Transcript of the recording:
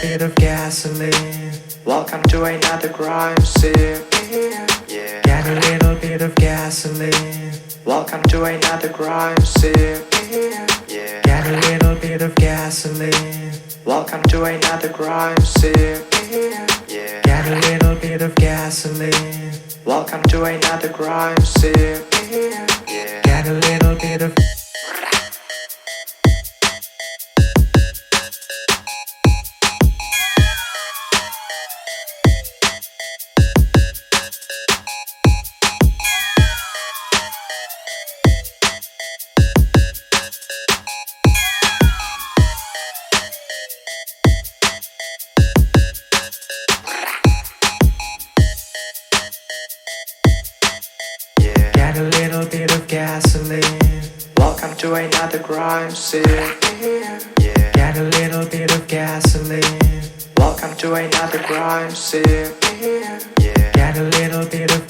bit of gasoline. Welcome to another crime scene. Yeah. Get a little bit of gasoline. Welcome to another crime scene. Yeah. Get a little bit of gasoline. Welcome to another crime scene. Yeah. Get a little bit of gasoline. Welcome to another crime scene. Yeah. Get a little bit of Get a little bit of gasoline. Welcome to another crime scene. Yeah. Get a little bit of gasoline. Welcome to another crime scene. Yeah. Get a little bit of